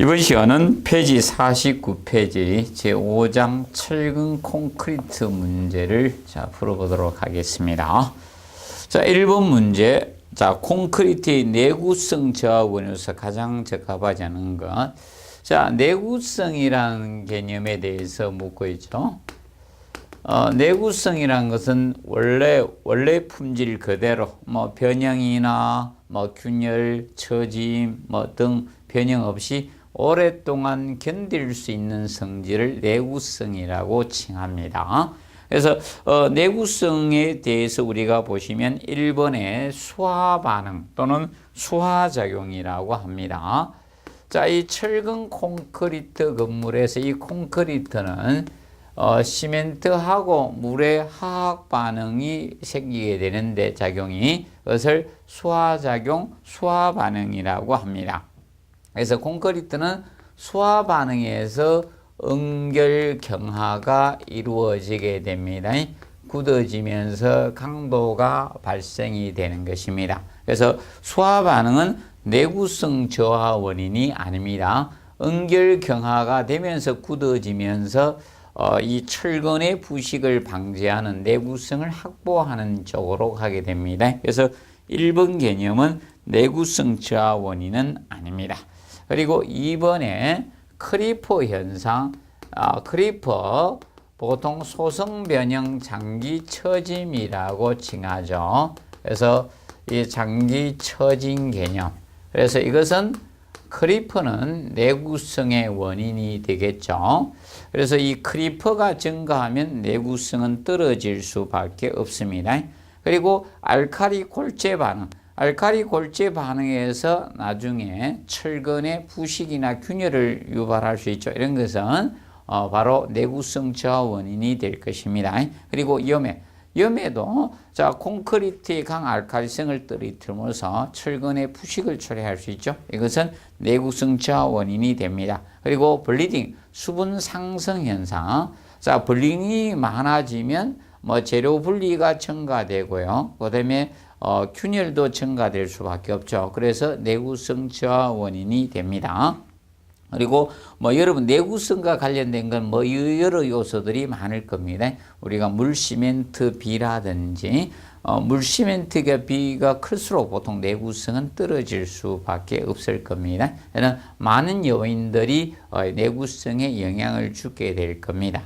이번 시간은 페이지 49페이지 제5장 철근 콘크리트 문제를 풀어보도록 하겠습니다. 자, 1번 문제. 자, 콘크리트의 내구성 저하원으로서 가장 적합하지 않은 것. 자, 내구성이라는 개념에 대해서 묻고 있죠. 내구성이라는 것은 원래 품질 그대로 변형이나 균열, 처짐 등 변형 없이 오랫동안 견딜 수 있는 성질을 내구성이라고 칭합니다. 그래서 내구성에 대해서 우리가 보시면 1번의 수하 반응 또는 수하 작용이라고 합니다. 자, 이 철근 콘크리트 건물에서 이 콘크리트는 시멘트하고 물의 화학 반응이 생기게 되는데 작용이 그것을 수하작용, 수하반응이라고 합니다. 그래서 콘크리트는 수하반응에서 응결경화가 이루어지게 됩니다. 굳어지면서 강도가 발생이 되는 것입니다. 그래서 수하반응은 내구성 저하 원인이 아닙니다. 응결경화가 되면서 굳어지면서 이 철근의 부식을 방지하는 내구성을 확보하는 쪽으로 가게 됩니다. 그래서 1번 개념은 내구성 저하 원인은 아닙니다. 그리고 2번에 크리퍼 현상, 크리퍼 보통 소성 변형 장기 처짐이라고 칭하죠. 그래서 이 장기 처짐 개념. 그래서 이것은 크리퍼는 내구성의 원인이 되겠죠. 그래서 이 크리퍼가 증가하면 내구성은 떨어질 수밖에 없습니다. 그리고 알칼리 골재 반응. 알칼리 골재 반응에서 나중에 철근의 부식이나 균열을 유발할 수 있죠. 이런 것은 바로 내구성 저하 원인이 될 것입니다. 그리고 염해도 자, 콘크리트의 강알칼리성을 떨어뜨리면서 철근의 부식을 초래할 수 있죠. 이것은 내구성 저하 원인이 됩니다. 그리고 블리딩, 수분 상승 현상. 자, 블링이 많아지면 재료 분리가 증가되고요. 그다음에 균열도 증가될 수밖에 없죠. 그래서 내구성 저하 원인이 됩니다. 그리고 여러분 내구성과 관련된 건 여러 요소들이 많을 겁니다. 우리가 물시멘트 비라든지 물시멘트가 비가 클수록 보통 내구성은 떨어질 수밖에 없을 겁니다. 그래서 많은 요인들이 내구성에 영향을 주게 될 겁니다.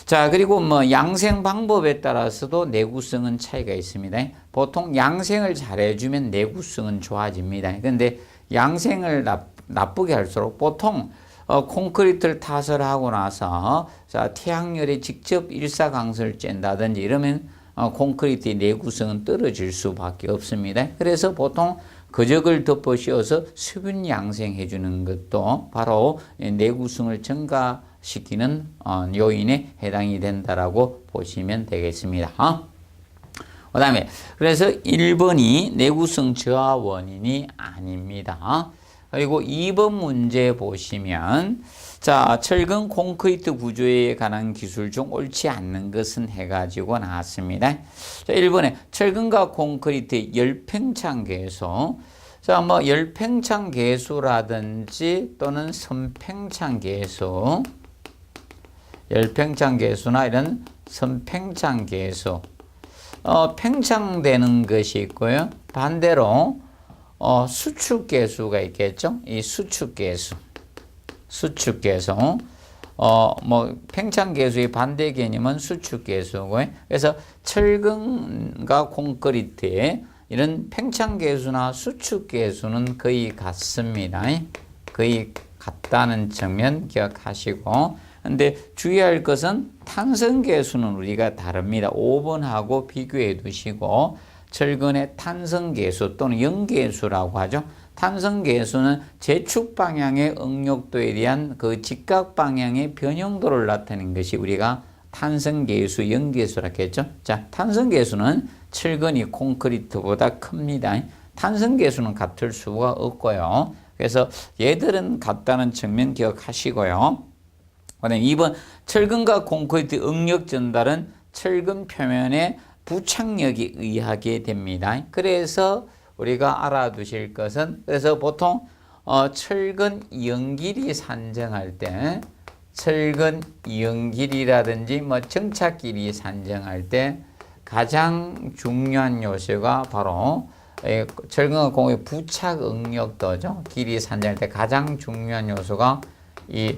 자, 그리고 양생 방법에 따라서도 내구성은 차이가 있습니다. 보통 양생을 잘해주면 내구성은 좋아집니다. 그런데 양생을 나쁘게 할수록 보통 콘크리트를 타설하고 나서 자, 태양열에 직접 일사광선을 쬐다든지 이러면 콘크리트의 내구성은 떨어질 수밖에 없습니다. 그래서 보통 거적을 덮어 씌워서 수분 양생해 주는 것도 바로 내구성을 증가시키는 요인에 해당이 된다라고 보시면 되겠습니다. 그 다음에 그래서 1번이 내구성 저하 원인이 아닙니다. 그리고 2번 문제 보시면 자, 철근 콘크리트 구조에 관한 기술 중 옳지 않는 것은 해가지고 나왔습니다. 자, 1번에 철근과 콘크리트의 열팽창 계수. 자, 열팽창 계수라든지 또는 선팽창 계수, 열팽창 계수나 이런 선팽창 계수, 팽창되는 것이 있고요. 반대로 수축 계수가 있겠죠. 이 수축 계수. 팽창 계수의 반대 개념은 수축 계수고요. 그래서 철근과 콘크리트의 이런 팽창 계수나 수축 계수는 거의 같습니다. 거의 같다는 측면 기억하시고. 근데 주의할 것은 탄성 계수는 우리가 다릅니다. 5번하고 비교해 두시고 철근의 탄성 계수 또는 영계수라고 하죠. 탄성 계수는 제축 방향의 응력도에 대한 그 직각 방향의 변형도를 나타내는 것이 우리가 탄성 계수, 영계수라고 했죠. 자, 탄성 계수는 철근이 콘크리트보다 큽니다. 탄성 계수는 같을 수가 없고요. 그래서 얘들은 같다는 측면 기억하시고요. 그다음에 2번 철근과 콘크리트 응력 전달은 철근 표면에 부착력에 의하게 됩니다. 그래서 우리가 알아두실 것은 그래서 보통 철근 이연길이 산정할 때 철근 이연길이라든지 뭐 정착길이 산정할 때 가장 중요한 요소가 바로 철근과 공의 부착 응력도죠. 길이 산정할 때 가장 중요한 요소가 이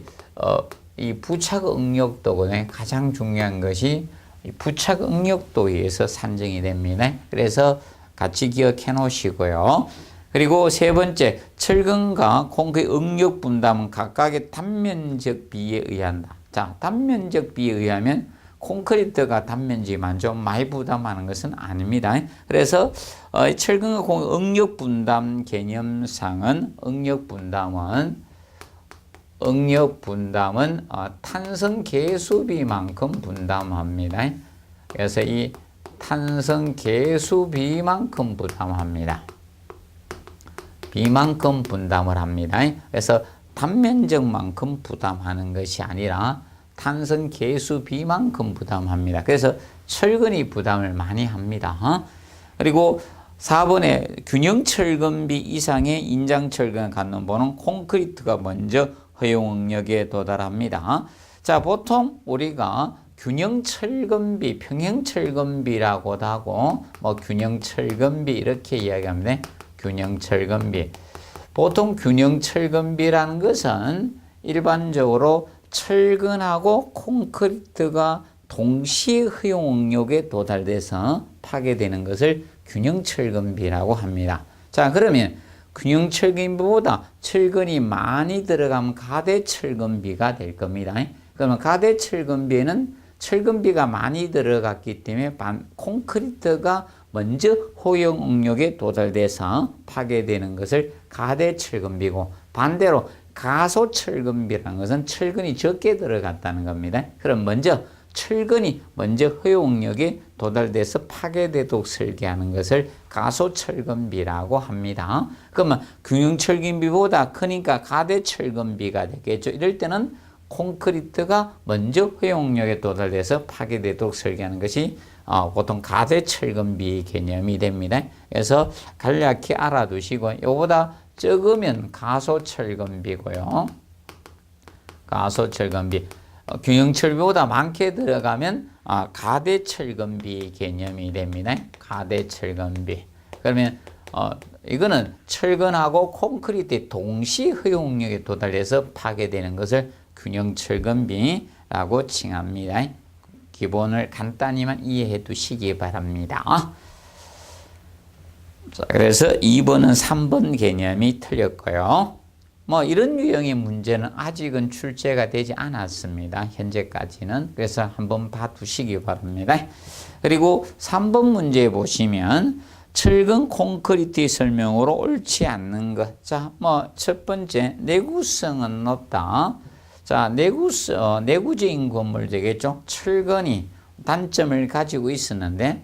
부착 응력도거든요. 가장 중요한 것이 이 부착 응력도에 의해서 산정이 됩니다. 그래서 같이 기억해 놓으시고요. 그리고 세 번째, 철근과 콘크리트 응력 분담은 각각의 단면적 비에 의한다. 자, 단면적 비에 의하면 콘크리트가 단면지만 좀 많이 부담하는 것은 아닙니다. 그래서 철근과 콘크리트 응력 분담 개념상은 응력 분담은 탄성 계수비만큼 분담합니다. 그래서 이 탄성 계수비만큼 부담합니다. 비만큼 분담을 합니다. 그래서 단면적만큼 부담하는 것이 아니라 탄성 계수비만큼 부담합니다. 그래서 철근이 부담을 많이 합니다. 그리고 4번에 균형 철근비 이상의 인장 철근을 갖는 보는 콘크리트가 먼저 허용 응력에 도달합니다. 자, 보통 우리가 균형 철근비, 평형 철근비라고도 하고 뭐 균형 철근비 이렇게 이야기합니다. 균형 철근비. 보통 균형 철근비라는 것은 일반적으로 철근하고 콘크리트가 동시에 허용 응력에 도달돼서 파괴되는 것을 균형 철근비라고 합니다. 자, 그러면 균형 철근비보다 철근이 많이 들어가면 가대 철근비가 될 겁니다. 그러면 가대 철근비에는 철근비가 많이 들어갔기 때문에 콘크리트가 먼저 허용 응력에 도달돼서 파괴되는 것을 가대 철근비고, 반대로 가소 철근비라는 것은 철근이 적게 들어갔다는 겁니다. 그럼 철근이 먼저 허용 응력에 도달돼서 파괴되도록 설계하는 것을 가소 철근비라고 합니다. 그러면 균형 철근비보다 크니까 가대 철근비가 되겠죠. 이럴 때는 콘크리트가 먼저 허용 응력에 도달돼서 파괴되도록 설계하는 것이 보통 가대 철근비 개념이 됩니다. 그래서 간략히 알아두시고, 이거보다 적으면 가소 철근비고요. 가소 철근비. 균형 철비보다 많게 들어가면 가대 철근비 개념이 됩니다. 가대 철근비. 그러면 이거는 철근하고 콘크리트의 동시 허용 응력에 도달해서 파괴되는 것을 균형 철근비라고 칭합니다. 기본을 간단히만 이해해 두시기 바랍니다. 자, 그래서 2번은 3번 개념이 틀렸고요. 뭐 이런 유형의 문제는 아직은 출제가 되지 않았습니다. 현재까지는. 그래서 한번 봐두시기 바랍니다. 그리고 3번 문제 보시면 철근 콘크리트의 설명으로 옳지 않는 것. 자, 뭐 첫 번째, 내구성은 높다. 자, 내구적인 건물 되겠죠. 철근이 단점을 가지고 있었는데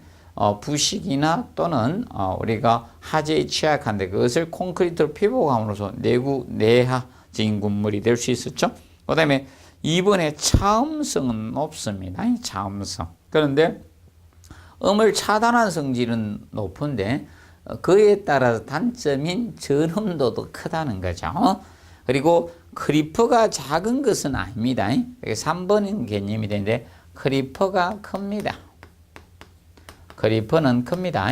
부식이나 또는 우리가 하재에 취약한데 그것을 콘크리트로 피복함으로써 내하적인 건물이 될 수 있었죠. 그 다음에 2번에 차음성은 높습니다. 차음성. 그런데 음을 차단한 성질은 높은데 그에 따라서 단점인 전음도도 크다는 거죠. 그리고 크리퍼가 작은 것은 아닙니다. 3번인 개념이 되는데 크리퍼가 큽니다. 크리퍼는 큽니다.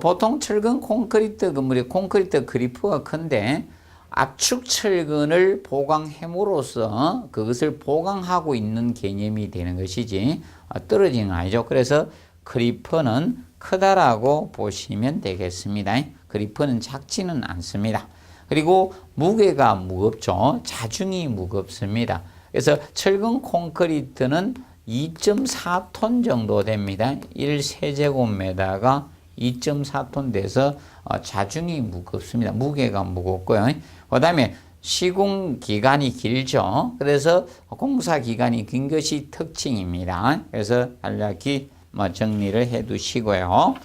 보통 철근 콘크리트 건물이 콘크리트 크리퍼가 큰데 압축 철근을 보강함으로써 그것을 보강하고 있는 개념이 되는 것이지 떨어지는 건 아니죠. 그래서 크리퍼는 크다라고 보시면 되겠습니다. 크리퍼는 작지는 않습니다. 그리고 무게가 무겁죠. 자중이 무겁습니다. 그래서 철근 콘크리트는 2.4톤 정도 됩니다. 1세제곱미터가 2.4톤 돼서 자중이 무겁습니다. 무게가 무겁고요. 그 다음에 시공 기간이 길죠. 그래서 공사 기간이 긴 것이 특징입니다. 그래서 간략히 정리를 해 두시고요.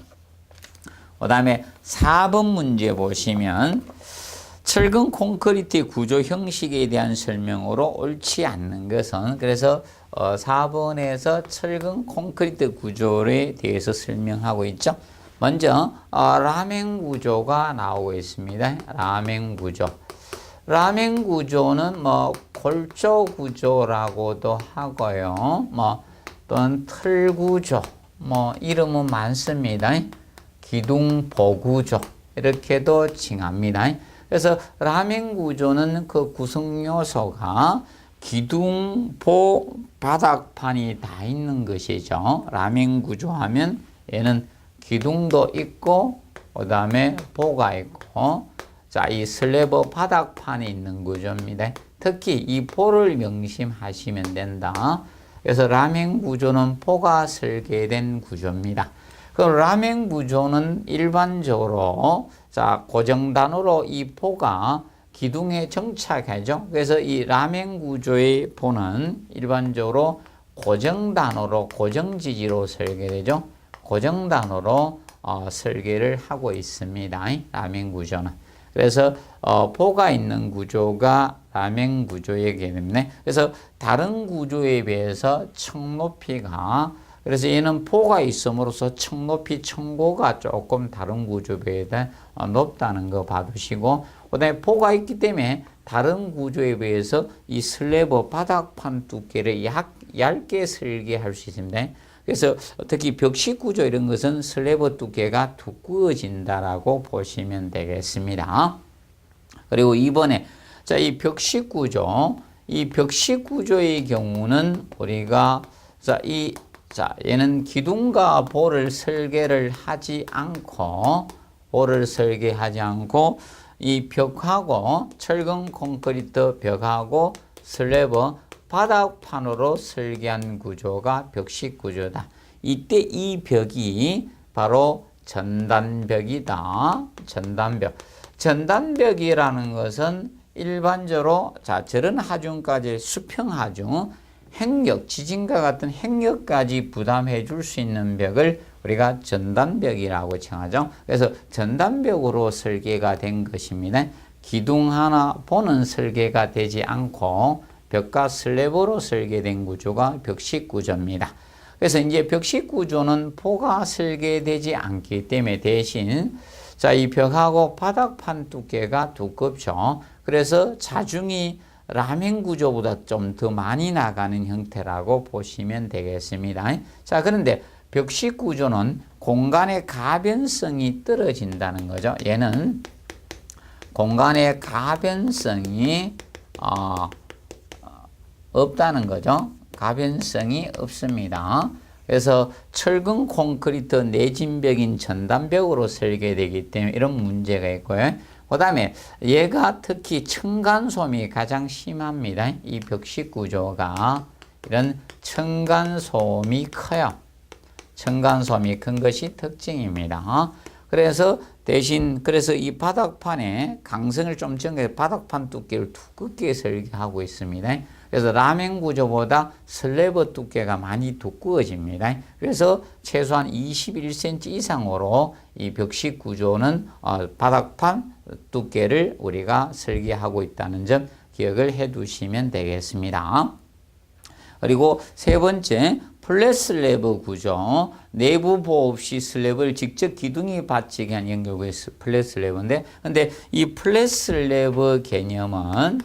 그 다음에 4번 문제 보시면 철근 콘크리트의 구조 형식에 대한 설명으로 옳지 않는 것은, 그래서 4번에서 철근 콘크리트 구조에 대해서 설명하고 있죠. 먼저 라멘 구조가 나오고 있습니다. 라멘 구조. 라멘 구조는 뭐 골조 구조라고도 하고요. 뭐 또는 틀 구조, 뭐 이름은 많습니다. 기둥보 구조 이렇게도 칭합니다. 그래서 라멘 구조는 그 구성 요소가 기둥보 바닥판이 다 있는 것이죠. 라멘 구조 하면 얘는 기둥도 있고 그 다음에 보가 있고 자, 이 슬래브 바닥판이 있는 구조입니다. 특히 이 보를 명심하시면 된다. 그래서 라멘 구조는 보가 설계된 구조입니다. 그 라멘 구조는 일반적으로 자, 고정단으로 이 보가 기둥에 정착하죠. 그래서 이 라멘 구조의 보는 일반적으로 고정단으로 고정지지로 설계되죠. 고정단으로 설계를 하고 있습니다. 라멘 구조는. 그래서 보가 있는 구조가 라멘 구조의 개념이네. 그래서 다른 구조에 비해서 층 높이가 그래서 얘는 보가 있음으로써 층 높이 층고가 조금 다른 구조에 비해 높다는 거 봐두시고 그다음에 보가 있기 때문에 다른 구조에 비해서 이 슬래브 바닥판 두께를 얇게 설계할 수 있습니다. 그래서 특히 벽식 구조 이런 것은 슬래브 두께가 두꺼워진다라고 보시면 되겠습니다. 그리고 이번에 자, 이 벽식 구조, 이 벽식 구조의 경우는 우리가 얘는 기둥과 보를 설계를 하지 않고 이 벽하고 철근 콘크리트 벽하고 슬래브 바닥판으로 설계한 구조가 벽식 구조다. 이때 이 벽이 바로 전단벽이다. 전단벽. 전단벽이라는 것은 일반적으로 자, 저런 하중까지 수평 하중, 행력, 지진과 같은 행력까지 부담해 줄 수 있는 벽을 우리가 전단벽이라고稱하죠. 그래서 전단벽으로 설계가 된 것입니다. 기둥 하나 보는 설계가 되지 않고 벽과 슬래브로 설계된 구조가 벽식 구조입니다. 그래서 이제 벽식 구조는 보가 설계되지 않기 때문에 대신 자, 이 벽하고 바닥판 두께가 두껍죠. 그래서 자중이 라멘 구조보다 좀 더 많이 나가는 형태라고 보시면 되겠습니다. 자, 그런데 벽식 구조는 공간의 가변성이 떨어진다는 거죠. 얘는 공간의 가변성이 없다는 거죠. 가변성이 없습니다. 그래서 철근 콘크리트 내진벽인 전단벽으로 설계되기 때문에 이런 문제가 있고요. 그 다음에 얘가 특히 층간소음이 가장 심합니다. 이 벽식 구조가 이런 층간소음이 커요. 층간소음이 큰 것이 특징입니다. 그래서 대신 그래서 이 바닥판에 강성을 좀 증가해서 바닥판 두께를 두껍게 설계하고 있습니다. 그래서 라멘 구조보다 슬래브 두께가 많이 두꺼워집니다. 그래서 최소한 21cm 이상으로 이 벽식 구조는 바닥판 두께를 우리가 설계하고 있다는 점 기억을 해 두시면 되겠습니다. 그리고 세 번째 플랫 슬래브 구조, 내부 보호 없이 슬래브를 직접 기둥이 받치게 한 연결구의 플랫 슬래브인데, 근데 이 플랫 슬래브 개념은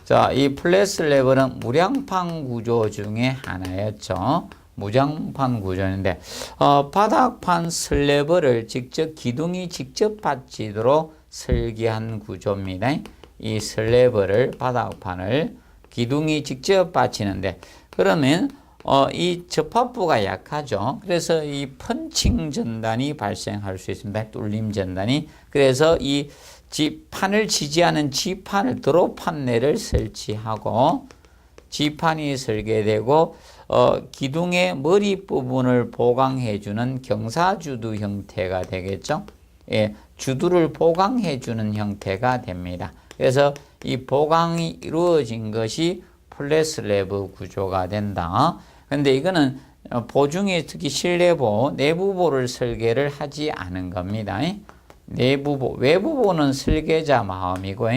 자, 이 플랫 슬래브는 무량판 구조 중에 하나였죠. 무장판 구조인데 바닥판 슬래브를 직접 기둥이 직접 받치도록 설계한 구조입니다. 이 슬래브를 바닥판을 기둥이 직접 받치는데 그러면 이 접합부가 약하죠. 그래서 이 펀칭 전단이 발생할 수 있습니다. 뚫림 전단이. 그래서 이 판을 지지하는 지판을 드롭 판넬을 설치하고 지판이 설계되고 기둥의 머리 부분을 보강해주는 경사주두 형태가 되겠죠. 예, 주두를 보강해주는 형태가 됩니다. 그래서 이 보강이 이루어진 것이 플랫 슬래브 구조가 된다. 근데 이거는 보중에 특히 실내보, 내부보를 설계를 하지 않은 겁니다. 내부보, 외부보는 설계자 마음이고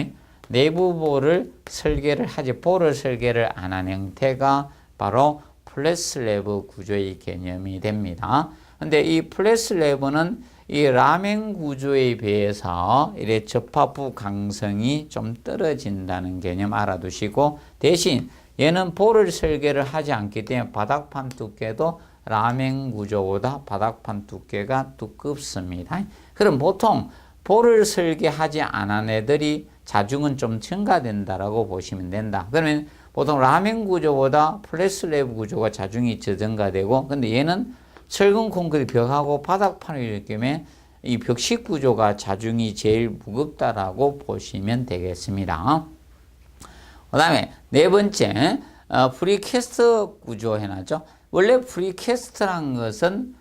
내부보를 설계를 하지 보를 설계를 안 한 형태가 바로 플랫 슬래브 구조의 개념이 됩니다. 근데 이 플랫 슬래브는 이 라멘 구조에 비해서 이래 접합부 강성이 좀 떨어진다는 개념 알아두시고, 대신 얘는 볼을 설계를 하지 않기 때문에 바닥판 두께도 라멘 구조보다 바닥판 두께가 두껍습니다. 그럼 보통 볼을 설계하지 않은 애들이 자중은 좀 증가된다라고 보시면 된다. 그러면 보통 라멘 구조보다 플랫슬래브 구조가 자중이 저증가되고, 근데 얘는 철근 콘크리트 벽하고 바닥판을 이렇게 이 벽식 구조가 자중이 제일 무겁다라고 보시면 되겠습니다. 그 다음에 네 번째, 프리캐스트 구조 해놨죠. 원래 프리캐스트란 것은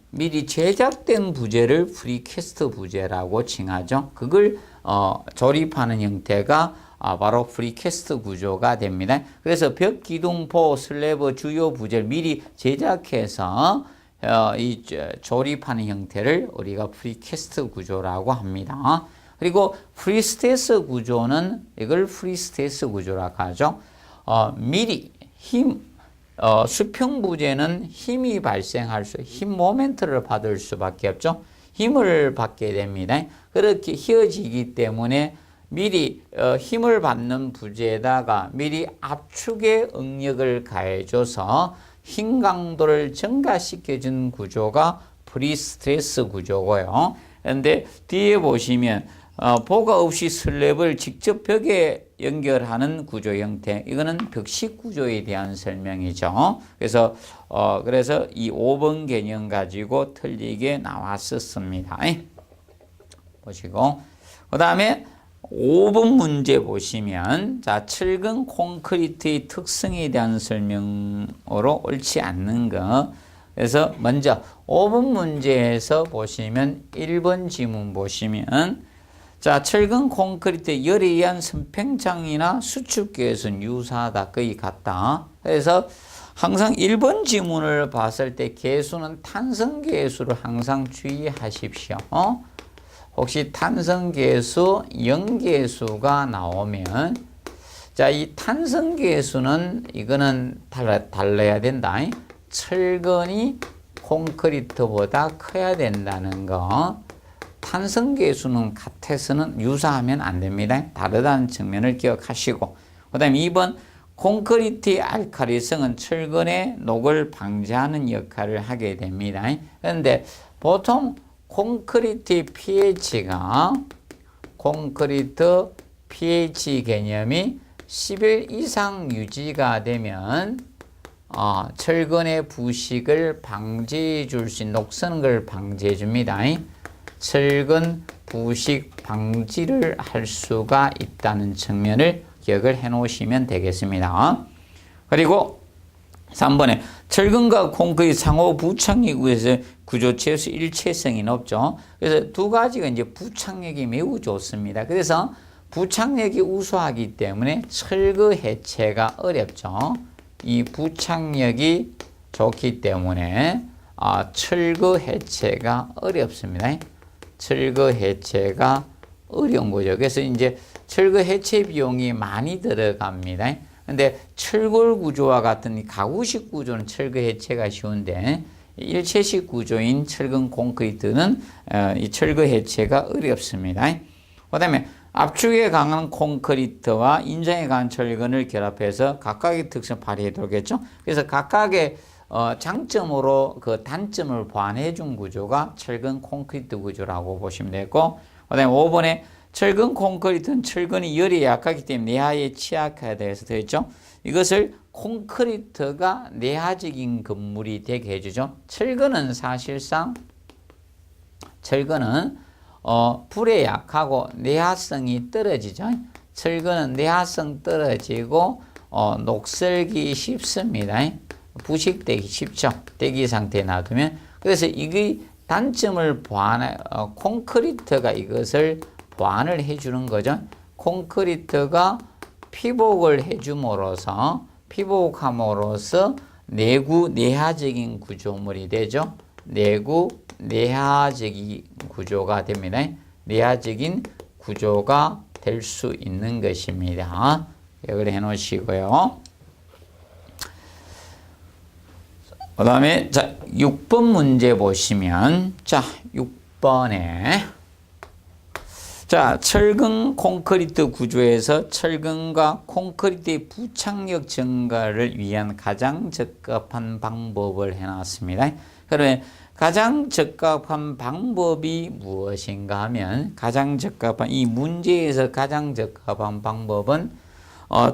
미리 제작된 부재를 프리캐스트 부재라고 칭하죠. 그걸 조립하는 형태가 바로 프리캐스트 구조가 됩니다. 그래서 벽, 기둥, 보, 슬래브, 주요 부재를 미리 제작해서 이 조립하는 형태를 우리가 프리캐스트 구조라고 합니다. 그리고 프리스테이스 구조는 이걸 프리스테이스 구조라고 하죠. 미리 수평 부재는 힘이 발생할 힘 모멘트를 받을 수밖에 없죠. 힘을 받게 됩니다. 그렇게 휘어지기 때문에 미리 힘을 받는 부재에다가 미리 압축의 응력을 가해줘서 힘 강도를 증가시켜준 구조가 프리스트레스 구조고요. 그런데 뒤에 보시면 보가 없이 슬랩을 직접 벽에 연결하는 구조 형태, 이거는 벽식 구조에 대한 설명이죠. 그래서 이 5번 개념 가지고 틀리게 나왔었습니다. 보시고, 그 다음에 5번 문제 보시면, 자, 철근 콘크리트의 특성에 대한 설명으로 옳지 않는 거. 그래서 먼저 5번 문제에서 보시면 1번 지문 보시면, 자, 철근 콘크리트 열에 의한 선팽창이나 수축계수는 유사하다, 거의 같다. 그래서 항상 1번 지문을 봤을 때 계수는 탄성계수를 항상 주의하십시오. 혹시 탄성계수, 영계수가 나오면, 자, 이 탄성계수는 이거는 달라야 된다. 철근이 콘크리트보다 커야 된다는 거. 탄성계수는 같아서는 유사하면 안 됩니다. 다르다는 측면을 기억하시고, 그 다음에 2번 콘크리트의 알칼리성은 철근의 녹을 방지하는 역할을 하게 됩니다. 그런데 보통 콘크리트 pH 개념이 11 이상 유지가 되면 철근의 부식을 방지해 줄 수 있는, 녹서는 걸 방지해 줍니다. 철근 부식 방지를 할 수가 있다는 측면을 기억을 해 놓으시면 되겠습니다. 그리고 3번에 철근과 콘크리트 상호 부착력 구조체에서 일체성이 높죠. 그래서 두 가지가 이제 부착력이 매우 좋습니다. 그래서 부착력이 우수하기 때문에 철거 해체가 어렵죠. 이 부착력이 좋기 때문에 철거 해체가 어렵습니다. 철거 해체가 어려운 거죠. 그래서 이제 철거 해체 비용이 많이 들어갑니다. 근데 철골 구조와 같은 가구식 구조는 철거 해체가 쉬운데, 일체식 구조인 철근 콘크리트는 이 철거 해체가 어렵습니다. 그 다음에 압축에 강한 콘크리트와 인장에 강한 철근을 결합해서 각각의 특성을 발휘하도록 했죠. 그래서 각각의 장점으로 그 단점을 보완해 준 구조가 철근 콘크리트 구조라고 보시면 되고, 그 다음에 5번에 철근 콘크리트는 철근이 열에 약하기 때문에 내하에 취약하다 해서 되었죠. 이것을 콘크리트가 내하적인 건물이 되게 해주죠. 철근은 사실상 불에 약하고 내하성이 떨어지죠. 철근은 내하성 떨어지고 녹슬기 쉽습니다. 부식되기 쉽죠. 대기 상태에 놔두면. 그래서 이게 단점을 콘크리트가 이것을 보완을 해주는 거죠. 콘크리트가 피복을 해줌으로써, 피복함으로써 내하적인 구조물이 되죠. 내하적인 구조가 됩니다. 내하적인 구조가 될 수 있는 것입니다. 기억을 해 놓으시고요. 그 다음에, 자, 6번 문제 보시면, 자, 6번에 자, 철근 콘크리트 구조에서 철근과 콘크리트의 부착력 증가를 위한 가장 적합한 방법을 해놨습니다. 그러면 가장 적합한 방법이 무엇인가 하면 가장 적합한 이 문제에서 가장 적합한 방법은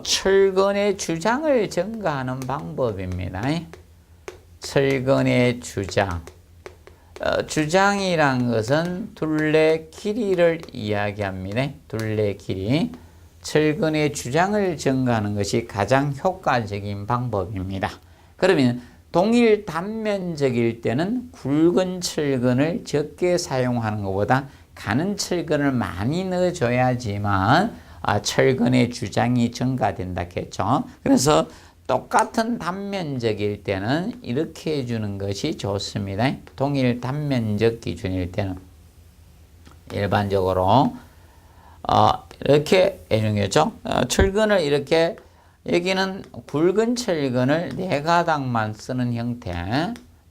철근의 주장을 증가하는 방법입니다. 철근의 주장. 주장이란 것은 둘레 길이를 이야기합니다. 둘레 길이. 철근의 주장을 증가하는 것이 가장 효과적인 방법입니다. 그러면 동일 단면적일 때는 굵은 철근을 적게 사용하는 것보다 가는 철근을 많이 넣어줘야지만 철근의 주장이 증가된다 했죠. 그래서 똑같은 단면적일 때는 이렇게 해주는 것이 좋습니다. 동일 단면적 기준일 때는 일반적으로 이렇게 해주는 거죠. 철근을 이렇게 여기는 굵은 철근을 4가닥만 쓰는 형태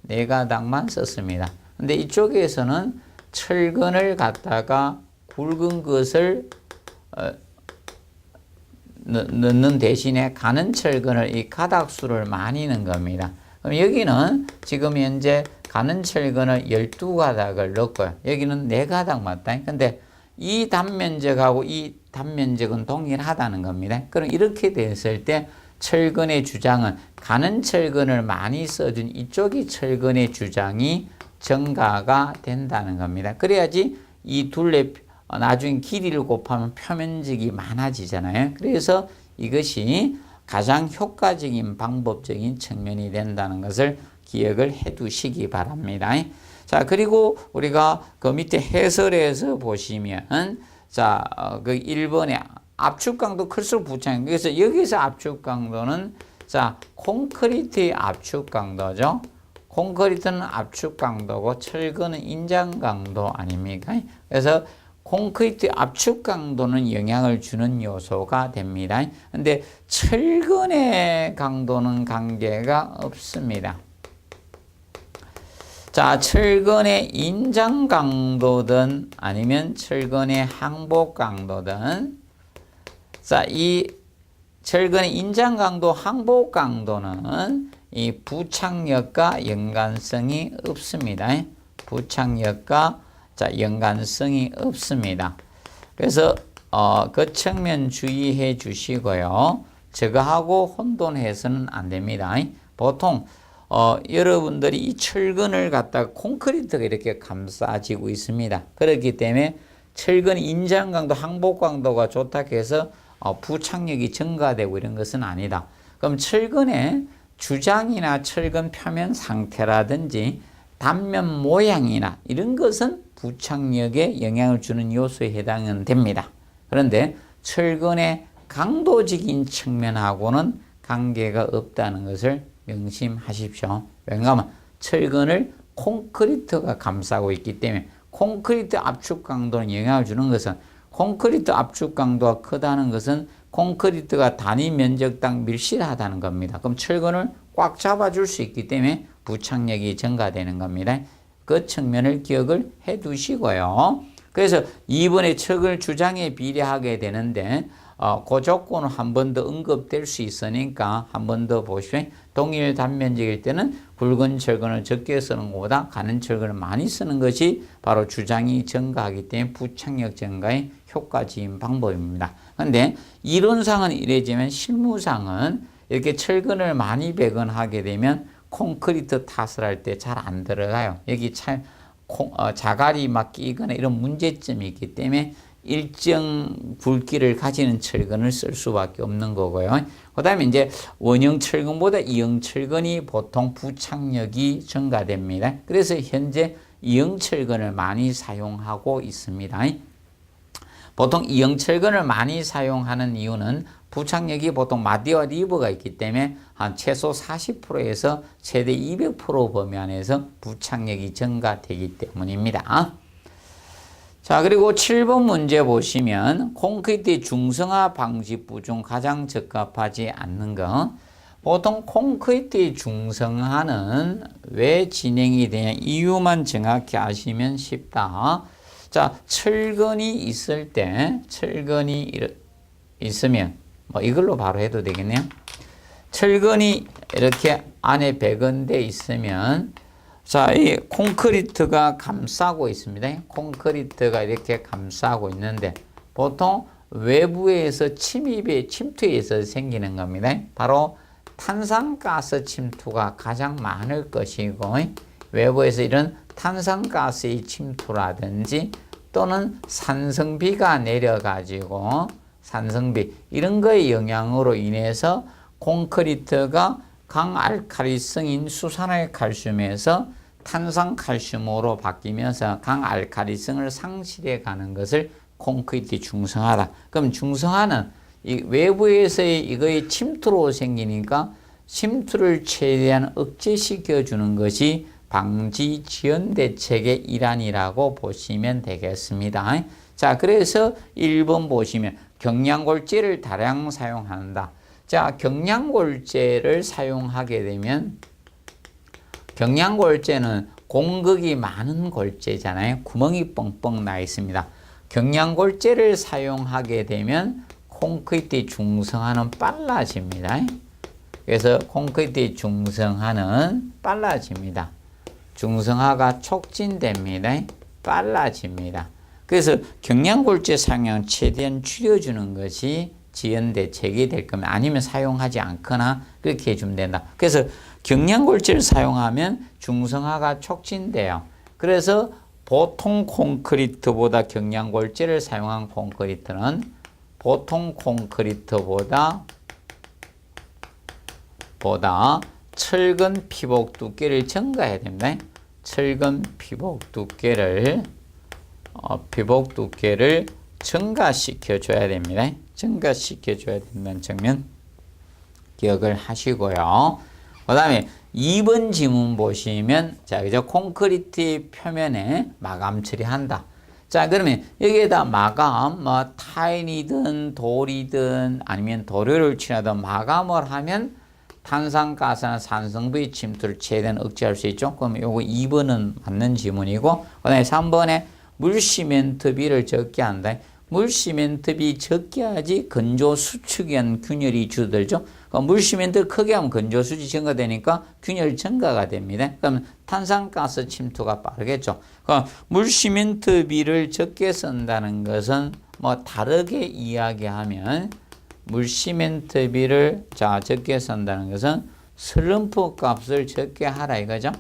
4가닥만 썼습니다. 근데 이쪽에서는 철근을 갖다가 굵은 것을 넣는 대신에 가는 철근을 이 가닥수를 많이 넣은 겁니다. 그럼 여기는 지금 현재 가는 철근을 12가닥을 넣고요. 여기는 4가닥 맞다. 근데 이 단면적하고 이 단면적은 동일하다는 겁니다. 그럼 이렇게 됐을 때 철근의 주장은 가는 철근을 많이 써준 이쪽이 철근의 주장이 증가가 된다는 겁니다. 그래야지 이 둘레 나중에 길이를 곱하면 표면적이 많아지잖아요. 그래서 이것이 가장 효과적인 방법적인 측면이 된다는 것을 기억을 해 두시기 바랍니다. 자, 그리고 우리가 그 밑에 해설에서 보시면 자, 그 1번에 압축 강도 클수록 부착. 그래서 여기서 압축 강도는 자, 콘크리트의 압축 강도죠. 콘크리트는 압축 강도고 철근은 인장 강도 아닙니까? 그래서 콘크리트 압축 강도는 영향을 주는 요소가 됩니다. 근데 철근의 강도는 관계가 없습니다. 자, 철근의 인장 강도든 아니면 철근의 항복 강도든 자, 이 철근의 인장 강도, 항복 강도는 이 부착력과 연관성이 없습니다. 부착력과 연관성이 없습니다. 그래서 그 측면 주의해 주시고요. 저거하고 혼돈해서는 안 됩니다. 보통 여러분들이 이 철근을 갖다가 콘크리트가 이렇게 감싸지고 있습니다. 그렇기 때문에 철근 인장 강도, 항복 강도가 좋다 해서 부착력이 증가되고 이런 것은 아니다. 그럼 철근의 주장이나 철근 표면 상태라든지 단면 모양이나 이런 것은 부착력에 영향을 주는 요소에 해당은 됩니다. 그런데 철근의 강도적인 측면하고는 관계가 없다는 것을 명심하십시오. 왜냐하면 철근을 콘크리트가 감싸고 있기 때문에 콘크리트 압축 강도는 영향을 주는 것은 콘크리트 압축 강도가 크다는 것은 콘크리트가 단위 면적당 밀실하다는 겁니다. 그럼 철근을 꽉 잡아줄 수 있기 때문에 부착력이 증가되는 겁니다. 그 측면을 기억을 해 두시고요. 그래서 2번의 철근 주장에 비례하게 되는데 그 조건은 한 번 더 언급될 수 있으니까 한 번 더 보시면 동일 단면적일 때는 굵은 철근을 적게 쓰는 것보다 가는 철근을 많이 쓰는 것이 바로 주장이 증가하기 때문에 부착력 증가의 효과적인 방법입니다. 그런데 이론상은 이래지만 실무상은 이렇게 철근을 많이 배건하게 되면 콘크리트 탓을 할 때 잘 안 들어가요. 여기 자갈이 막 끼거나 이런 문제점이 있기 때문에 일정 굵기를 가지는 철근을 쓸 수밖에 없는 거고요. 그 다음에 이제 원형 철근보다 이형 철근이 보통 부착력이 증가됩니다. 그래서 현재 이형 철근을 많이 사용하고 있습니다. 보통 이형 철근을 많이 사용하는 이유는 부착력이 보통 마디와 리버가 있기 때문에 한 최소 40%에서 최대 200% 범위 안에서 부착력이 증가되기 때문입니다. 자, 그리고 7번 문제 보시면 콘크리트의 중성화 방지부 중 가장 적합하지 않는 것. 보통 콘크리트의 중성화는 왜 진행이 되냐 이유만 정확히 아시면 쉽다. 자, 철근이 있을 때, 철근이 있으면, 뭐 이걸로 바로 해도 되겠네요. 철근이 이렇게 안에 배건돼 있으면, 자, 이 콘크리트가 감싸고 있습니다. 콘크리트가 이렇게 감싸고 있는데, 보통 외부에서 침투에서 생기는 겁니다. 바로 탄산가스 침투가 가장 많을 것이고, 외부에서 이런 탄산가스의 침투라든지 또는 산성비가 내려가지고 산성비 이런 거의 영향으로 인해서 콘크리트가 강알칼리성인 수산화칼슘에서 탄산칼슘으로 바뀌면서 강알칼리성을 상실해 가는 것을 콘크리트 중성화다. 그럼 중성화는 이 외부에서의 이거의 침투로 생기니까 침투를 최대한 억제시켜 주는 것이 방지 지연 대책의 일환이라고 보시면 되겠습니다. 자, 그래서 1번 보시면 경량골재를 다량 사용한다. 자, 경량골재를 사용하게 되면 경량골재는 공극이 많은 골재잖아요. 구멍이 뻥뻥 나 있습니다. 경량골재를 사용하게 되면 콘크리트 중성화는 빨라집니다. 그래서 콘크리트 중성화는 빨라집니다. 중성화가 촉진됩니다. 빨라집니다. 그래서 경량골재 사용 최대한 줄여주는 것이 지연대책이 될 거면 아니면 사용하지 않거나 그렇게 해주면 된다. 그래서 경량골재를 사용하면 중성화가 촉진돼요. 그래서 보통 콘크리트보다 경량골재를 사용한 콘크리트는 보통 콘크리트보다 철근 피복 두께를 증가해야 됩니다. 철근 피복 두께를 증가시켜 줘야 됩니다. 증가시켜 줘야 된다는 측면 기억을 하시고요. 그 다음에 2번 지문 보시면 자, 그죠? 콘크리트 표면에 마감 처리한다. 자, 그러면 여기에다 마감, 뭐 타일이든 돌이든 아니면 도료를 칠하든 마감을 하면 탄산가스나 산성비 침투를 최대한 억제할 수 있죠. 그럼 요거 2번은 맞는 지문이고, 그 다음에 3번에 물시멘트비를 적게 한다. 물시멘트비 적게 하지 건조 수축에 한 균열이 줄어들죠. 물시멘트를 크게 하면 건조 수지 증가되니까 균열 증가가 됩니다. 그러면 탄산가스 침투가 빠르겠죠. 물시멘트비를 적게 쓴다는 것은 뭐 다르게 이야기하면 물시멘트비를 적게 쓴다는 것은 슬럼프 값을 적게 하라 이거죠.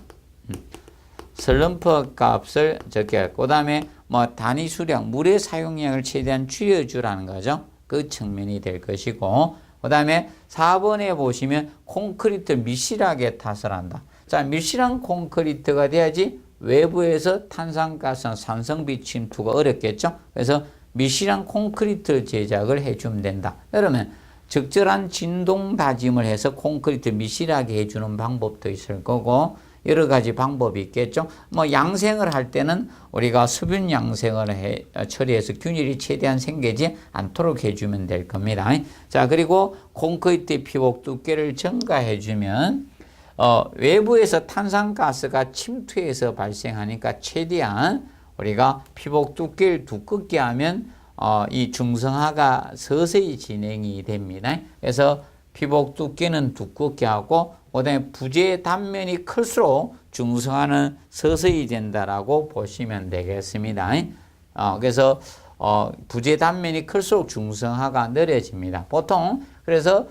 슬럼프 값을 적게 하고, 그 다음에 뭐 단위 수량, 물의 사용량을 최대한 줄여주라는 거죠. 그 측면이 될 것이고, 그 다음에 4번에 보시면 콘크리트 밀실하게 탓을 한다. 자, 밀실한 콘크리트가 돼야지 외부에서 탄산가스나 산성비 침투가 어렵겠죠. 그래서 밀실한 콘크리트 제작을 해주면 된다. 그러면 적절한 진동 다짐을 해서 콘크리트 밀실하게 해주는 방법도 있을 거고, 여러 가지 방법이 있겠죠. 뭐 양생을 할 때는 우리가 수분 양생을 처리해서 균열이 최대한 생기지 않도록 해주면 될 겁니다. 자, 그리고 콘크리트 피복 두께를 증가해주면 외부에서 탄산가스가 침투해서 발생하니까 최대한 우리가 피복 두께를 두껍게 하면 이 중성화가 서서히 진행이 됩니다. 그래서 피복 두께는 두껍게 하고, 그다음에 부재 단면이 클수록 중성화는 서서히 된다라고 보시면 되겠습니다. 그래서 부재 단면이 클수록 중성화가 느려집니다. 보통 그래서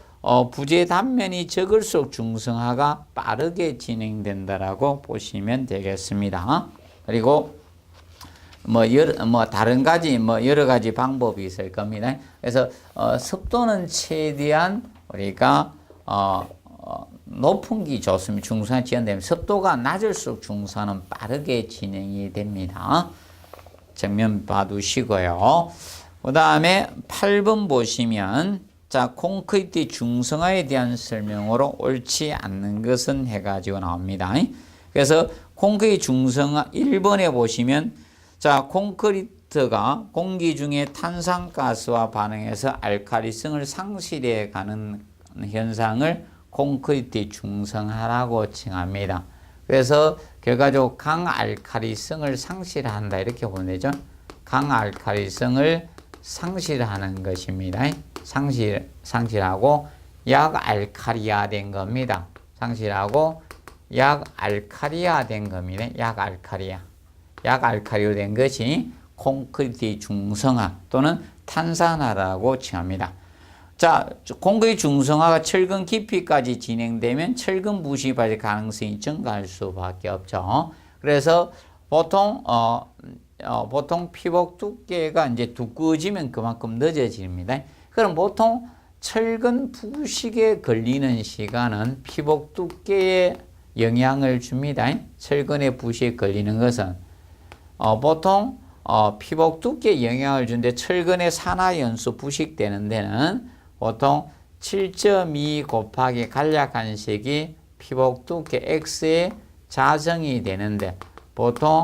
부재 단면이 적을수록 중성화가 빠르게 진행된다라고 보시면 되겠습니다. 그리고 여러 가지 방법이 있을 겁니다. 그래서 습도는 최대한 우리가 높은 게 좋습니다. 중성화 지연되면 습도가 낮을수록 중성화는 빠르게 진행이 됩니다. 정면 봐두시고요. 그 다음에 8번 보시면 자, 콘크리트 중성화에 대한 설명으로 옳지 않는 것은 해가지고 나옵니다. 그래서 콘크리트 중성화 1번에 보시면 자, 콘크리트가 공기 중에 탄산가스와 반응해서 알칼리성을 상실해 가는 현상을 콘크리트의 중성화라고 칭합니다. 그래서 결과적으로 강알칼리성을 상실한다 이렇게 보면 되죠. 강알칼리성을 상실하는 것입니다. 상실하고 약알칼리화 된 겁니다. 상실하고 약알칼리화 된 겁니다. 약알칼리화 된 것이 콘크리트의 중성화 또는 탄산화라고 칭합니다. 자, 콘크리트 중성화가 철근 깊이까지 진행되면 철근 부식이 발생 가능성이 증가할 수밖에 없죠. 그래서 보통 피복 두께가 이제 두꺼워지면 그만큼 늦어집니다. 그럼 보통 철근 부식에 걸리는 시간은 피복 두께에 영향을 줍니다. 철근의 부식에 걸리는 것은 보통 피복 두께에 영향을 주는데 철근의 산화연수 부식되는 데는 보통 7.2 곱하기 간략한 색이 피복 두께 X의 자성이 되는데 보통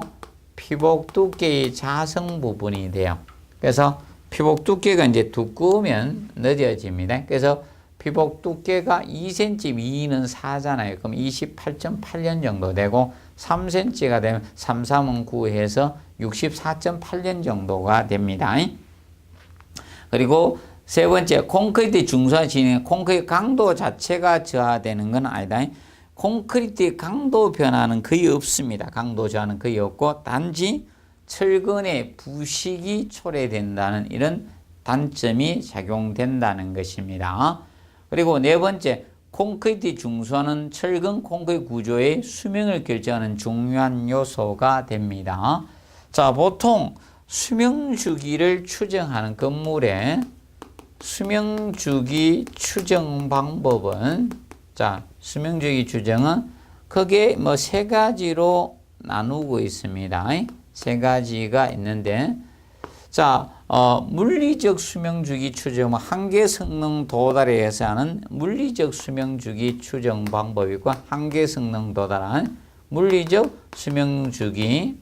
피복 두께의 자성 부분이 돼요. 그래서 피복 두께가 이제 두꺼우면 늦어집니다. 그래서 피복 두께가 2cm 위는 4잖아요. 그럼 28.8년 정도 되고 3cm가 되면 3, 3은 9해서 64.8년 정도가 됩니다. 그리고 세 번째, 콘크리트 중성화 진행, 콘크리트 강도 자체가 저하되는 건 아니다. 콘크리트의 강도 변화는 거의 없습니다. 강도 저하는 거의 없고 단지 철근의 부식이 초래된다는 이런 단점이 작용된다는 것입니다. 그리고 네 번째, 콘크리트 중성화는 철근 콘크리트 구조의 수명을 결정하는 중요한 요소가 됩니다. 자, 보통 수명 주기를 추정하는 건물의 수명주기 추정 방법은 수명주기 추정은 크게 세 가지로 나누고 있습니다. 세 가지가 있는데 물리적 수명주기 추정, 한계 성능 도달에 의해서 하는 물리적 수명주기 추정 방법이 있고 한계 성능 도달한 물리적 수명주기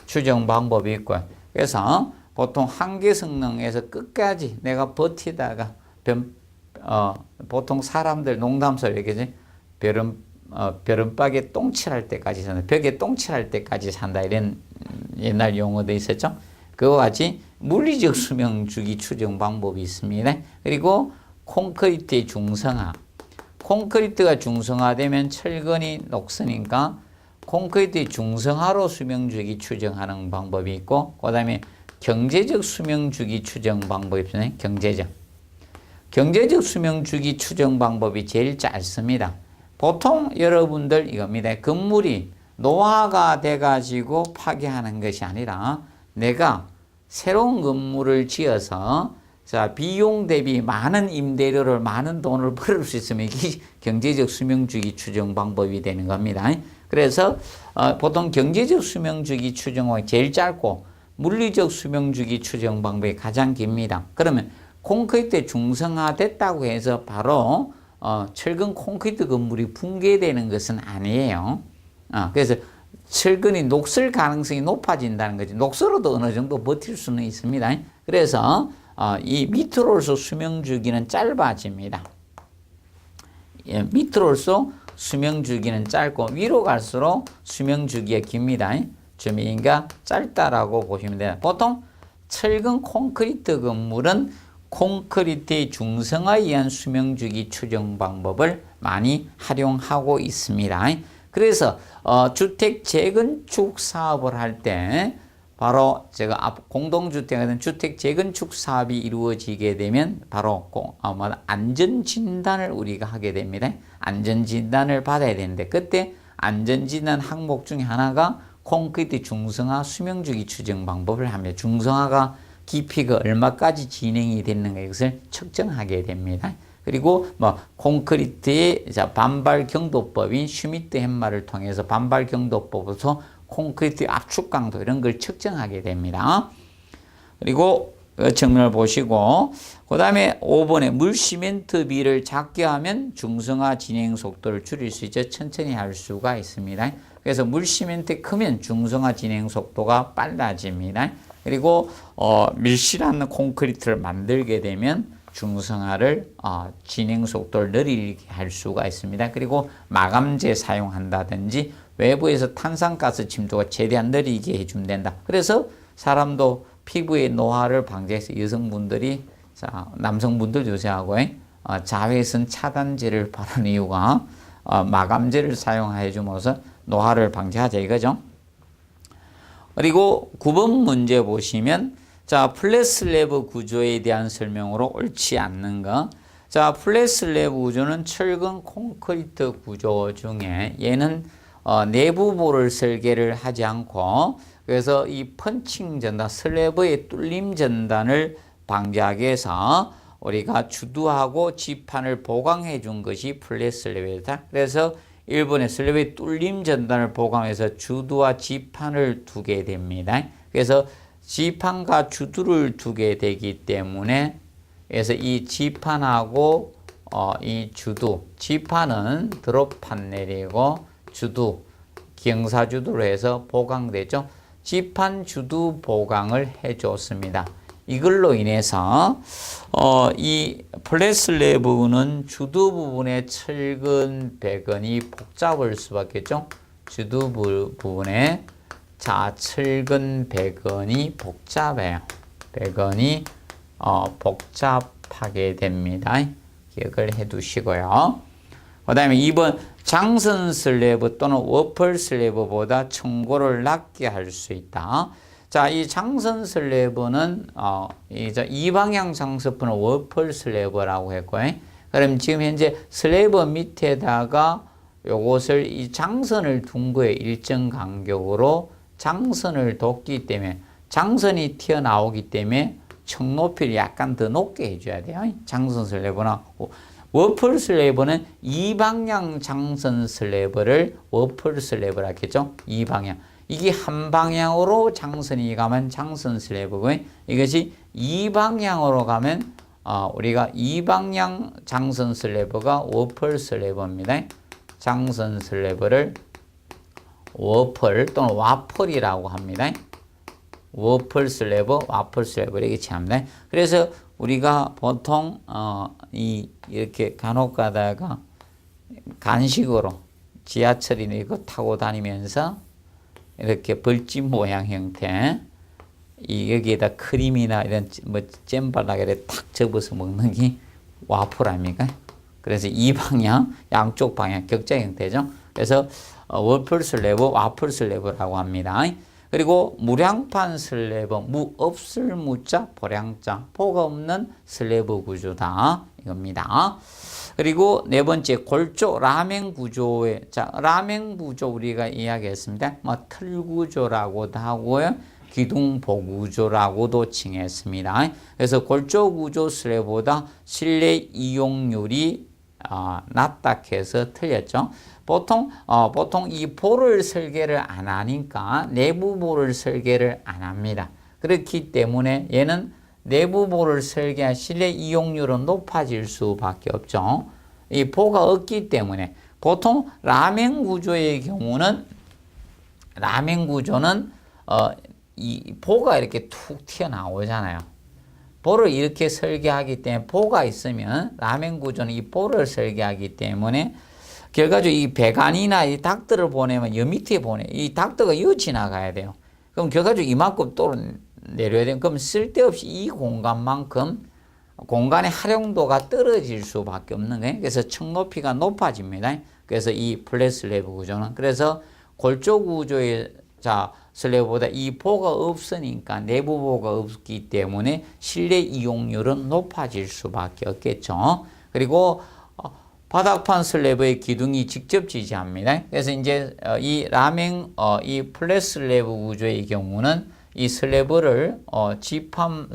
추정 방법이 있고 그래서 보통 한계 성능에서 끝까지 내가 버티다가 보통 사람들 농담처럼 얘기하지 벼른박에 똥칠할 때까지 산다. 벽에 똥칠할 때까지 산다. 이런 옛날 용어도 있었죠. 그와 같이 물리적 수명 주기 추정 방법이 있습니다. 그리고 콘크리트의 중성화. 콘크리트가 중성화되면 철근이 녹으니까 콘크리트의 중성화로 수명 주기 추정하는 방법이 있고 그 다음에 경제적 수명 주기 추정 방법이 있습니다. 경제적 수명 주기 추정 방법이 제일 짧습니다. 보통 여러분들 이겁니다. 건물이 노화가 돼가지고 파괴하는 것이 아니라 내가 새로운 건물을 지어서 비용 대비 많은 임대료를 많은 돈을 벌을 수 있으면 이게 경제적 수명 주기 추정 방법이 되는 겁니다. 그래서 보통 경제적 수명 주기 추정이 제일 짧고 물리적 수명주기 추정 방법이 가장 깁니다. 그러면 콘크리트 중성화 됐다고 해서 바로 철근 콘크리트 건물이 붕괴되는 것은 아니에요. 그래서 철근이 녹슬 가능성이 높아진다는 거지. 녹슬어도 어느 정도 버틸 수는 있습니다. 그래서 이 밑으로 올수록 수명주기는 짧아집니다. 밑으로 올수록 수명주기는 짧고 위로 갈수록 수명주기가 깁니다. 주민가 짧다라고 보시면 돼요. 보통 철근 콘크리트 건물은 콘크리트의 중성화에 의한 수명주기 추정 방법을 많이 활용하고 있습니다. 그래서 주택 재건축 사업을 할 때 바로 제가 공동주택은 주택 재건축 사업이 이루어지게 되면 바로 안전진단을 우리가 하게 됩니다. 안전진단을 받아야 되는데 그때 안전진단 항목 중에 하나가 콘크리트 중성화 수명주기 추정 방법을 하며 중성화가 깊이가 얼마까지 진행이 됐는가 이것을 측정하게 됩니다. 그리고 콘크리트의 반발 경도법인 슈미트 햄마를 통해서 반발 경도법으로서 콘크리트 압축 강도 이런 걸 측정하게 됩니다. 그리고 정면을 보시고 그 다음에 5번에 물 시멘트 비를 작게 하면 중성화 진행 속도를 줄일 수 있죠. 천천히 할 수가 있습니다. 그래서 물 시멘트 크면 중성화 진행 속도가 빨라집니다. 그리고 밀실한 콘크리트를 만들게 되면 중성화를 진행 속도를 느리게 할 수가 있습니다. 그리고 마감재 사용한다든지 외부에서 탄산가스 침투가 최대한 느리게 해주면 된다. 그래서 사람도 피부의 노화를 방지해서 여성분들이 남성분들 요새하고 자외선 차단제를 바르는 이유가 마감재를 사용해 줌으로써 노화를 방지하자 이거죠. 그리고 9번 문제 보시면 플랫 슬래브 구조에 대한 설명으로 옳지 않는 거. 플랫 슬래브 구조는 철근 콘크리트 구조 중에 얘는 내부보를 설계를 하지 않고 그래서 이 펀칭 전단, 슬래브의 뚫림 전단을 방지하기 위해서 우리가 주두하고 지판을 보강해 준 것이 플랫 슬래브이다. 그래서 일본의 슬래브의 뚫림 전단을 보강해서 주두와 지판을 두게 됩니다. 그래서 지판과 주두를 두게 되기 때문에 그래서 이 지판하고 이 주두, 지판은 드롭 판넬이고 주두, 경사주두로 해서 보강되죠. 지판 주두 보강을 해줬습니다. 이걸로 인해서 이 플랫 슬래브는 주두 부분의 철근 배건이 복잡할 수밖에 없죠. 주두 부분에 철근 배건이 복잡해요. 배건이 복잡하게 됩니다. 기억을 해 두시고요. 그 다음에 2번 장선 슬래브 또는 워플 슬래브보다 층고를 낮게 할 수 있다. 이 장선 슬래브는 이방향 장스프는 워플 슬래브라고 했고요. 그럼 지금 현재 슬래브 밑에다가 요것을 이 장선을 둔 거에 일정 간격으로 장선을 뒀기 때문에 장선이 튀어나오기 때문에 층 높이를 약간 더 높게 해줘야 돼요. 장선 슬래브나 워플 슬래브는 이방향 장선 슬래브를 워플 슬래브라 했겠죠. 이방향. 이게 한 방향으로 장선이 가면 장선 슬래브고 이것이 이방향으로 가면 우리가 이방향 장선 슬래브가 워플 슬래브입니다. 장선 슬래브를 워플 또는 와플이라고 합니다. 워플 슬래브, 와플 슬래브 이렇게 칭합니다. 그래서 우리가 보통 이렇게 간혹 가다가 간식으로 지하철이나 이거 타고 다니면서 이렇게 벌집 모양 형태 여기에다 크림이나 이런 잼바닥에 탁 접어서 먹는 게 와플 아닙니까? 그래서 이 방향, 양쪽 방향 격자 형태죠. 그래서 워플 슬래브, 와플 슬래브라고 합니다. 그리고 무량판 슬래브, 무 없을 무자, 보량자, 포가 없는 슬래브 구조다 이겁니다. 그리고 네 번째 골조 라멘 구조의 라멘 구조 우리가 이야기했습니다. 틀 구조라고도 하고요. 기둥보 구조라고도 칭했습니다. 그래서 골조 구조 슬래브보다 실내 이용률이 낮다 해서 틀렸죠. 보통 이 볼을 설계를 안 하니까 내부 볼을 설계를 안 합니다. 그렇기 때문에 얘는 내부 볼을 설계한 실내 이용률은 높아질 수밖에 없죠. 이 보가 없기 때문에 보통 라멘 구조의 경우는 이 보가 이렇게 툭 튀어나오잖아요. 볼을 이렇게 설계하기 때문에 보가 있으면 라멘 구조는 이 볼을 설계하기 때문에 결과적으로 이 배관이나 이 닥터를 보내면 여 밑에 이 닥터가 여 지나가야 돼요. 그럼 결과적으로 이만큼 또 내려야 돼요. 그럼 쓸데없이 이 공간만큼 공간의 활용도가 떨어질 수밖에 없는 거예요. 그래서 층 높이가 높아집니다. 그래서 이 플랫 슬래브 구조는 그래서 골조 구조의 슬래브보다 이 보가 없으니까 내부 보가 없기 때문에 실내 이용률은 높아질 수밖에 없겠죠. 그리고 바닥판 슬래브의 기둥이 직접 지지합니다. 그래서 이제 이 이 플랫 슬래브 구조의 경우는 이 슬래브를 지판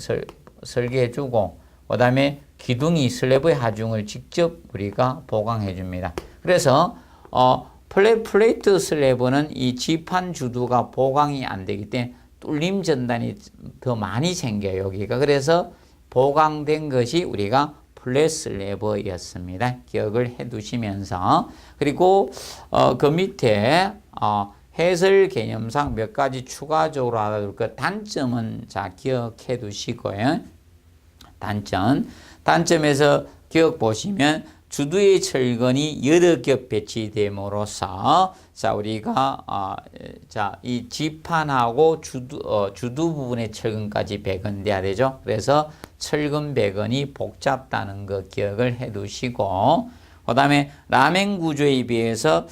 설계해주고 그 다음에 기둥이 슬래브의 하중을 직접 우리가 보강해 줍니다. 그래서 플레이트 슬래브는 이 지판 주두가 보강이 안 되기 때문에 뚫림 전단이 더 많이 생겨요. 여기가. 그래서 보강된 것이 우리가 플랫 슬래브였습니다. 기억을 해 두시면서 그리고 그 밑에 해설 개념상 몇 가지 추가적으로 알아둘 것 단점은 기억해 두시고요. 단점에서 기억 보시면 주두의 철근이 여러 겹 배치됨으로써 자 우리가 이 지판하고 주두 부분의 철근까지 배건돼야 되죠. 그래서 철근 배건이 복잡다는 거 기억을 해 두시고, 그 다음에 라멘 구조에 비해서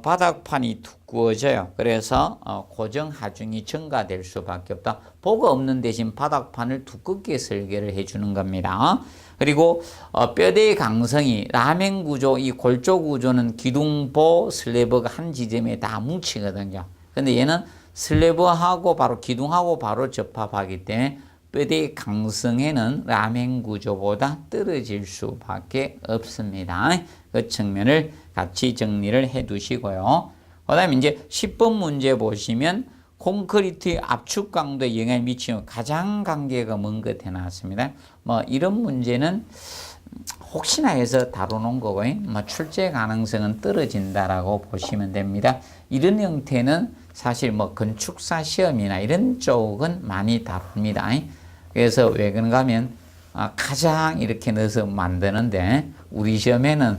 바닥판이 두꺼워져요. 그래서 고정 하중이 증가될 수밖에 없다. 보가 없는 대신 바닥판을 두껍게 설계를 해주는 겁니다. 그리고 뼈대의 강성이 라멘 구조, 이 골조 구조는 기둥보 슬래브가 한 지점에 다 뭉치거든요. 근데 얘는 슬래브하고 바로 기둥하고 바로 접합하기 때문에 뼈대의 강성에는 라멘 구조보다 떨어질 수밖에 없습니다. 그 측면을 같이 정리를 해 두시고요. 그 다음에 이제 10번 문제 보시면 콘크리트의 압축 강도에 영향을 미치는 가장 관계가 먼 것 해놨습니다. 뭐 이런 문제는 혹시나 해서 다뤄놓은 거고요. 뭐 출제 가능성은 떨어진다라고 보시면 됩니다. 이런 형태는 사실 뭐 건축사 시험이나 이런 쪽은 많이 다룹니다. 그래서 왜 그런가 하면 가장 이렇게 넣어서 만드는데 우리 시험에는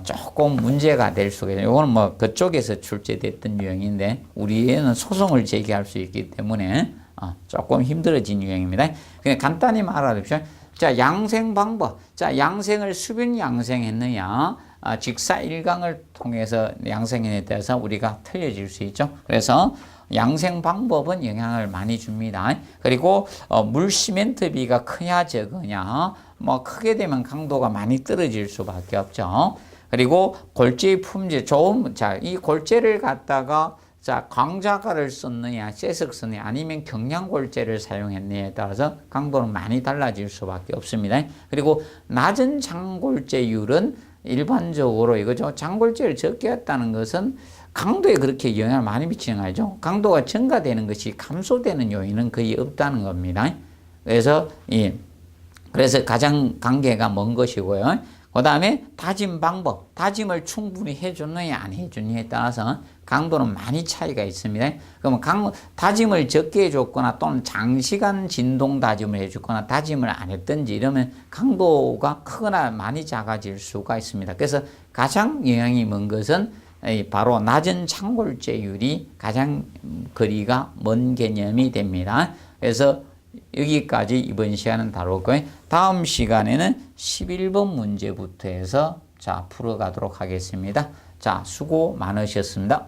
조금 문제가 될 수가 있어요. 이거는 뭐 그쪽에서 출제됐던 유형인데 우리에는 소송을 제기할 수 있기 때문에 조금 힘들어진 유형입니다. 그냥 간단히 말하십시오. 자, 양생 방법. 자, 양생을 수분 양생했느냐, 직사 일강을 통해서 양생에 대해서 우리가 틀려질 수 있죠. 그래서 양생 방법은 영향을 많이 줍니다. 그리고 물 시멘트비가 크냐 적으냐, 뭐 크게 되면 강도가 많이 떨어질 수밖에 없죠. 그리고 골재의 품질 자, 이 골재를 갖다가 자, 광자가를 썼느냐, 쇠석 썼느냐, 아니면 경량골재를 사용했느냐에 따라서 강도는 많이 달라질 수밖에 없습니다. 그리고 낮은 장골재율은 일반적으로 이거죠. 장골재를 적게 했다는 것은 강도에 그렇게 영향을 많이 미치는 거죠. 강도가 증가되는 것이 감소되는 요인은 거의 없다는 겁니다. 그래서 가장 관계가 먼 것이고요. 그 다음에 다짐 방법, 다짐을 충분히 해줬느냐 안 해주느냐에 따라서 강도는 많이 차이가 있습니다. 그러면 다짐을 적게 해줬거나 또는 장시간 진동 다짐을 해줬거나 다짐을 안 했든지 이러면 강도가 크거나 많이 작아질 수가 있습니다. 그래서 가장 영향이 먼 것은 바로 낮은 창골재율이 가장 거리가 먼 개념이 됩니다. 그래서 여기까지 이번 시간은 다루고요. 다음 시간에는 11번 문제부터 해서 풀어가도록 하겠습니다. 자, 수고 많으셨습니다.